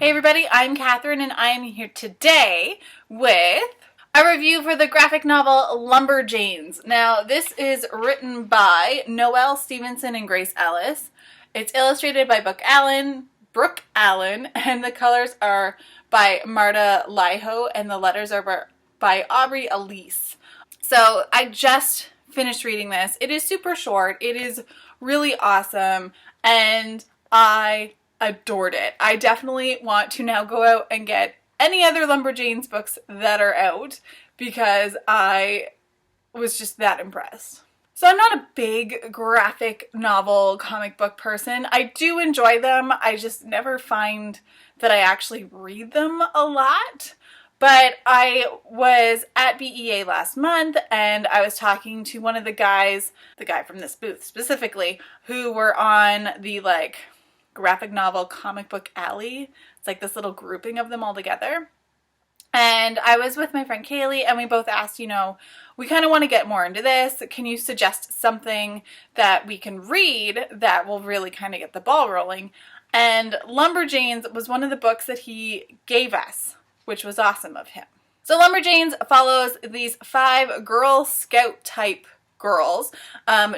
Hey everybody, I'm Catherine and I'm here today with a review for the graphic novel LumberJanes. Now this is written by Noelle Stevenson and Grace Ellis. It's illustrated by Brooke Allen, and the colors are by Marta Liho and the letters are by Aubrey Elise. So I just finished reading this. It is super short, it is really awesome, and I adored it. I definitely want to now go out and get any other LumberJanes books that are out because I was just that impressed. So I'm not a big graphic novel comic book person. I do enjoy them. I just never find that I actually read them a lot. But I was at BEA last month and I was talking to one of the guys, the guy from this booth specifically, who were on the graphic novel comic book alley. It's like this little grouping of them all together. And I was with my friend Kaylee and we both asked, we kind of want to get more into this. Can you suggest something that we can read that will really kind of get the ball rolling? And LumberJanes was one of the books that he gave us, which was awesome of him. So LumberJanes follows these 5 Girl Scout type girls,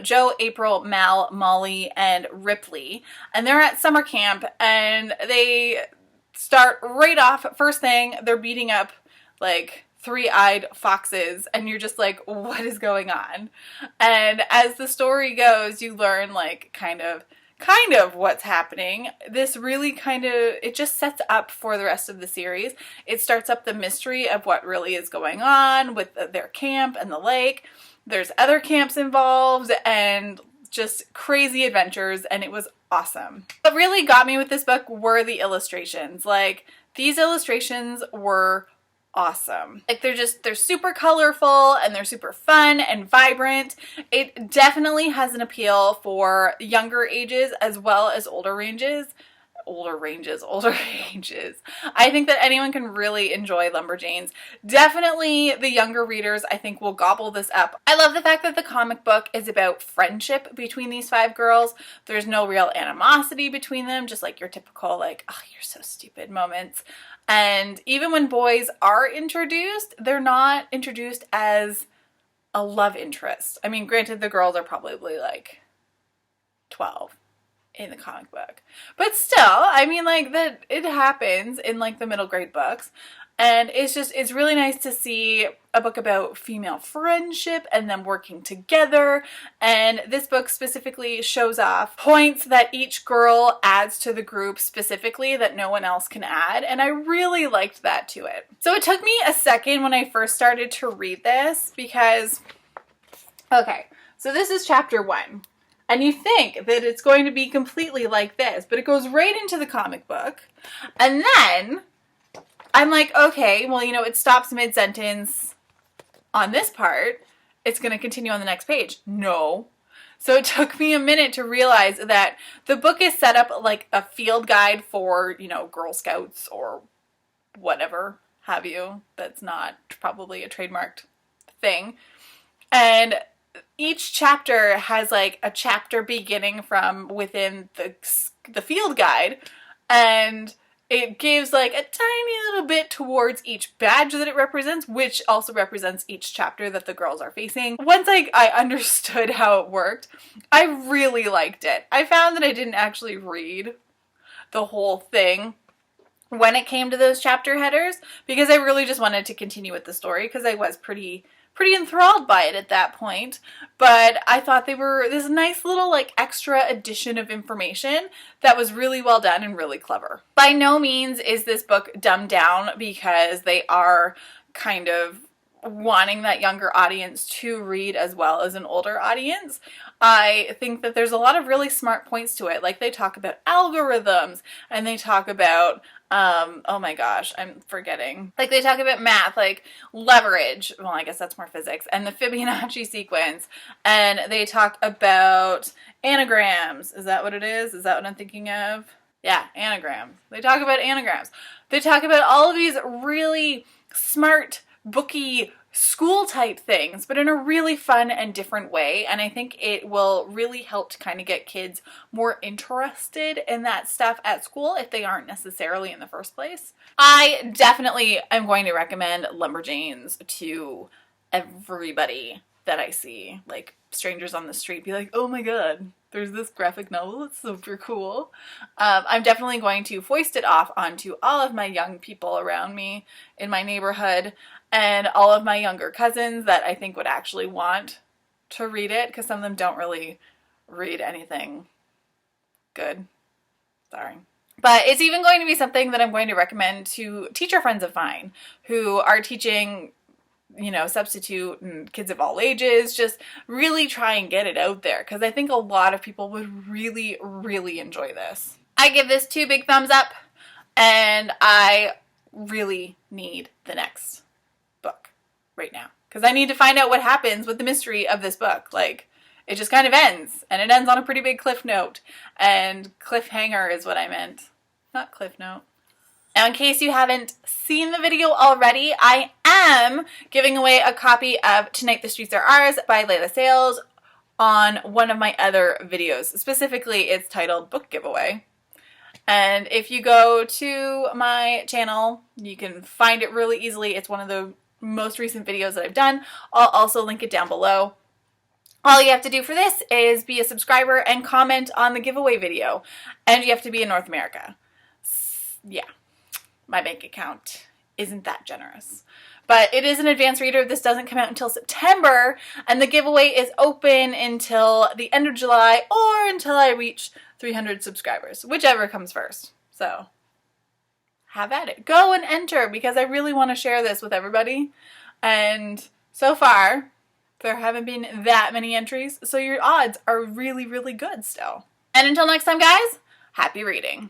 Jo, April, Mal, Molly, and Ripley, and they're at summer camp and they start right off. First thing, they're beating up like 3-eyed foxes and you're just like, what is going on? And as the story goes, you learn kind of what's happening. This really it just sets up for the rest of the series. It starts up the mystery of what really is going on with their camp and the lake. There's other camps involved and just crazy adventures, and it was awesome. What really got me with this book were the illustrations. These illustrations were awesome. They're super colorful and they're super fun and vibrant. It definitely has an appeal for younger ages as well as older ages. I think that anyone can really enjoy LumberJanes. Definitely the younger readers, I think, will gobble this up. I love the fact that the comic book is about friendship between these 5 girls. There's no real animosity between them, just like your typical oh, you're so stupid moments. And even when boys are introduced, they're not introduced as a love interest. I mean, granted, the girls are probably 12 in the comic book, but still, I mean, that it happens in the middle grade books, and it's really nice to see a book about female friendship and them working together. And this book specifically shows off points that each girl adds to the group specifically that no one else can add, and I really liked that to it. So it took me a second when I first started to read this because, okay, so this is chapter 1. And you think that it's going to be completely like this, but it goes right into the comic book. And then I'm like, okay, well, it stops mid-sentence on this part. It's going to continue on the next page. No. So it took me a minute to realize that the book is set up like a field guide for, Girl Scouts or whatever have you. That's not probably a trademarked thing. And each chapter has a chapter beginning from within the field guide, and it gives a tiny little bit towards each badge that it represents, which also represents each chapter that the girls are facing. Once I understood how it worked, I really liked it. I found that I didn't actually read the whole thing when it came to those chapter headers because I really just wanted to continue with the story because I was pretty enthralled by it at that point, but I thought they were this nice little extra addition of information that was really well done and really clever. By no means is this book dumbed down because they are kind of wanting that younger audience to read as well as an older audience. I think that there's a lot of really smart points to it. They talk about algorithms and they talk about oh my gosh, I'm forgetting. They talk about math, leverage. Well, I guess that's more physics, and the Fibonacci sequence. And they talk about anagrams. Is that what it is? Is that what I'm thinking of? Yeah, anagrams. They talk about anagrams. They talk about all of these really smart, booky school type things, but in a really fun and different way. And I think it will really help to kind of get kids more interested in that stuff at school if they aren't necessarily in the first place. I definitely am going to recommend LumberJanes to everybody that I see. Like strangers on the street be like, oh my god, there's this graphic novel, it's super cool. I'm definitely going to foist it off onto all of my young people around me in my neighborhood and all of my younger cousins that I think would actually want to read it, because some of them don't really read anything good. Sorry. But it's even going to be something that I'm going to recommend to teacher friends of mine who are teaching, you know, substitute and kids of all ages. Just really try and get it out there, because I think a lot of people would really, really enjoy this. I give this 2 big thumbs up, and I really need the next book right now, because I need to find out what happens with the mystery of this book. Like, it just kind of ends, and it ends on a pretty big cliff note, and cliffhanger is what I meant, not cliff note. Now, in case you haven't seen the video already, I am giving away a copy of Tonight the Streets Are Ours by Layla Sales on one of my other videos. Specifically, it's titled Book Giveaway. And if you go to my channel, you can find it really easily. It's one of the most recent videos that I've done. I'll also link it down below. All you have to do for this is be a subscriber and comment on the giveaway video. And you have to be in North America. Yeah, my bank account isn't that generous. But it is an advanced reader. This doesn't come out until September, and the giveaway is open until the end of July or until I reach 300 subscribers, whichever comes first. So have at it. Go and enter, because I really want to share this with everybody. And so far, there haven't been that many entries, so your odds are really, really good still. And until next time, guys, happy reading.